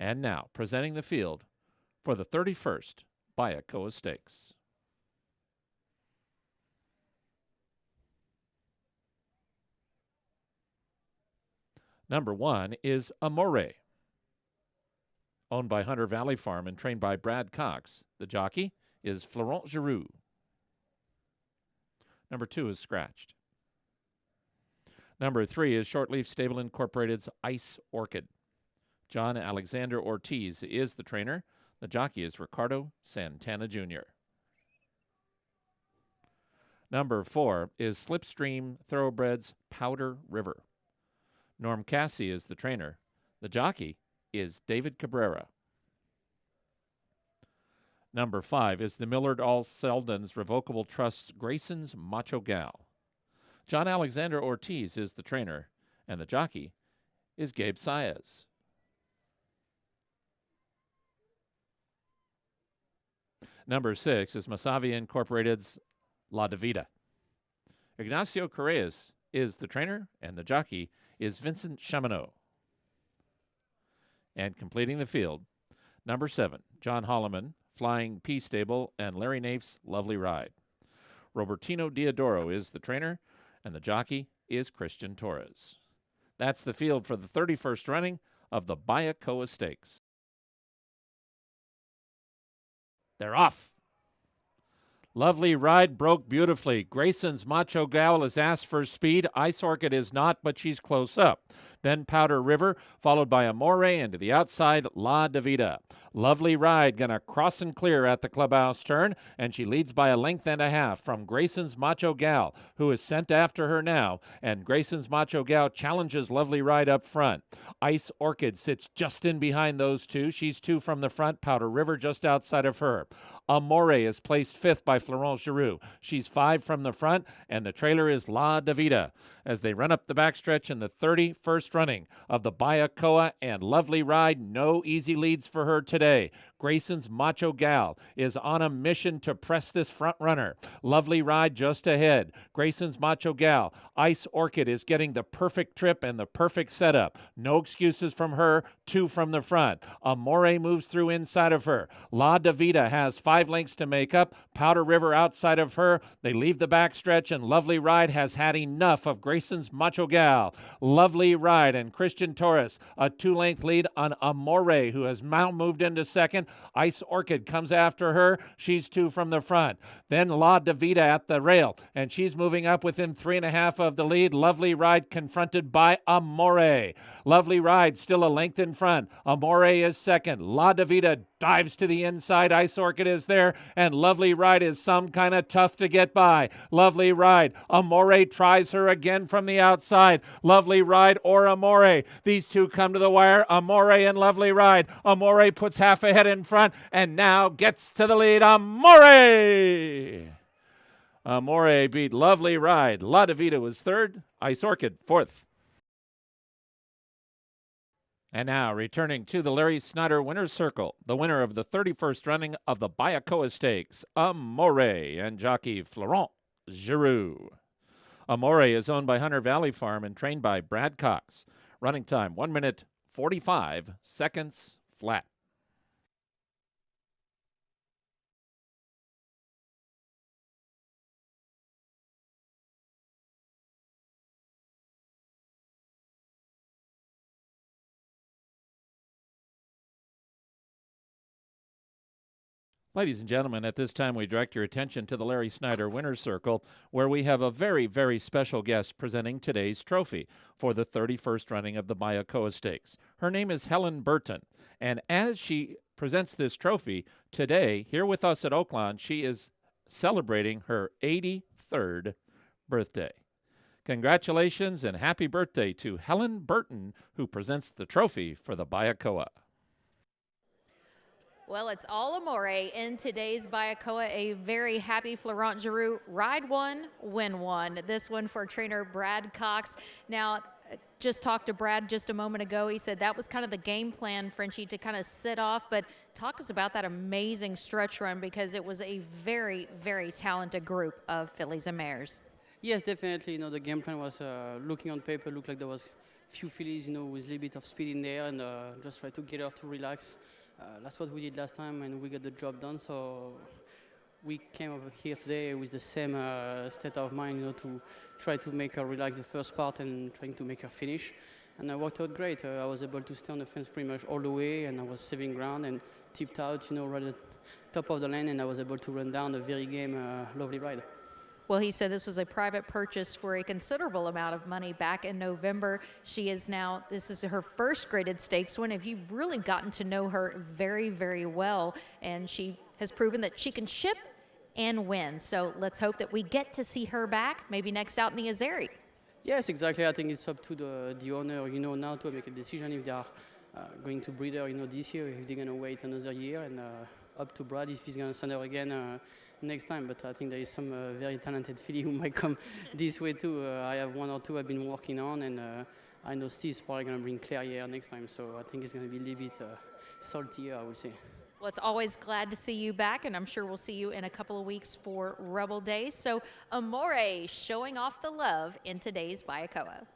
And now, presenting the field for the 31st Bayakoa Stakes. Number 1 is Amore, owned by Hunter Valley Farm and trained by Brad Cox. The jockey is Florent Giroux. Number 2 is Scratched. Number 3 is Shortleaf Stable Incorporated's Ice Orchid. John Alexander Ortiz is the trainer. The jockey is Ricardo Santana Jr. Number 4 is Slipstream Thoroughbreds Powder River. Norm Cassie is the trainer. The jockey is David Cabrera. Number 5 is the Millard All Seldon's Revocable Trust's Grayson's Macho Gal. John Alexander Ortiz is the trainer, and the jockey is Gabe Saez. Number 6 is Masavi Incorporated's La Divida. Ignacio Correas is the trainer, and the jockey is Vincent Chaminot. And completing the field, number 7, John Holloman, Flying P Stable, and Larry Nafe's Lovely Ride. Robertino Diodoro is the trainer, and the jockey is Christian Torres. That's the field for the 31st running of the Bayakoa Stakes. They're off. Lovely Ride broke beautifully. Grayson's Macho Gal is asked for speed. Ice Orchid is not, but she's close up. Then Powder River, followed by Amore, and to the outside, La Divida. Lovely Ride gonna cross and clear at the clubhouse turn, and she leads by a length and a half from Grayson's Macho Gal, who is sent after her now, and Grayson's Macho Gal challenges Lovely Ride up front. Ice Orchid sits just in behind those two. She's 2 from the front, Powder River just outside of her. Amore is placed 5th by Florent Giroux. She's 5 from the front, and the trailer is La Divida. As they run up the backstretch in the 31st running of the Bayakoa, and Lovely Ride, no easy leads for her today. Grayson's Macho Gal is on a mission to press this front runner. Lovely Ride just ahead. Grayson's Macho Gal. Ice Orchid is getting the perfect trip and the perfect setup. No excuses from her, 2 from the front. Amore moves through inside of her. La Divida has 5 lengths to make up. Powder River outside of her. They leave the backstretch, and Lovely Ride has had enough of Grayson's Macho Gal. Lovely Ride and Christian Torres, a 2-length lead on Amore, who has now moved into second. Ice Orchid comes after her. She's 2 from the front. Then La Divida at the rail, and she's moving up within 3.5 of the lead. Lovely Ride confronted by Amore. Lovely Ride still a length in front. Amore is second. La Divida dives to the inside. Ice Orchid is there, and Lovely Ride is some kind of tough to get by. Lovely Ride. Amore tries her again from the outside. Lovely Ride or Amore. These two come to the wire. Amore and Lovely Ride. Amore puts half a head in front and now gets to the lead. Amore! Amore beat Lovely Ride. La Divida was 3rd. Ice Orchid 4th. And now, returning to the Larry Snyder Winner's Circle, the winner of the 31st running of the Bayakoa Stakes, Amore, and jockey Florent Giroux. Amore is owned by Hunter Valley Farm and trained by Brad Cox. Running time, 1 minute, 45 seconds flat. Ladies and gentlemen, at this time we direct your attention to the Larry Snyder Winner's Circle, where we have a very, very special guest presenting today's trophy for the 31st running of the Bayakoa Stakes. Her name is Helen Burton, and as she presents this trophy today, here with us at Oaklawn, she is celebrating her 83rd birthday. Congratulations and happy birthday to Helen Burton, who presents the trophy for the Bayakoa. Well, it's all Amore in today's Bayakoa. A very happy Florent Giroux. Ride 1, win 1. This one for trainer Brad Cox. Now, just talked to Brad just a moment ago. He said that was kind of the game plan, Frenchie, to kind of sit off. But talk us about that amazing stretch run, because it was a very, very talented group of fillies and mares. Yes, definitely. You know, the game plan was looking on paper, looked like there was few fillies, you know, with a little bit of speed in there, and just try to get her to relax. That's what we did last time, and we got the job done. So we came over here today with the same state of mind, you know, to try to make her relax the first part and trying to make her finish. And it worked out great. I was able to stay on the fence pretty much all the way, and I was saving ground and tipped out, you know, right at the top of the lane, and I was able to run down a very game, lovely ride. Well, he said this was a private purchase for a considerable amount of money back in November. She is now, this is her first graded stakes win. If you've really gotten to know her very, very well, and she has proven that she can ship and win. So let's hope that we get to see her back, maybe next out in the Azeri. Yes, exactly. I think it's up to the owner, you know, now to make a decision if they are going to breed her, you know, this year, if they're going to wait another year, and up to Brad if he's going to send her again next time. But I think there is some very talented filly who might come this way too. I have one or two I've been working on, and I know Steve's probably going to bring Claire here next time. So I think it's going to be a little bit saltier, I would say. Well, it's always glad to see you back, and I'm sure we'll see you in a couple of weeks for Rebel Days. So Amore showing off the love in today's Bayakoa.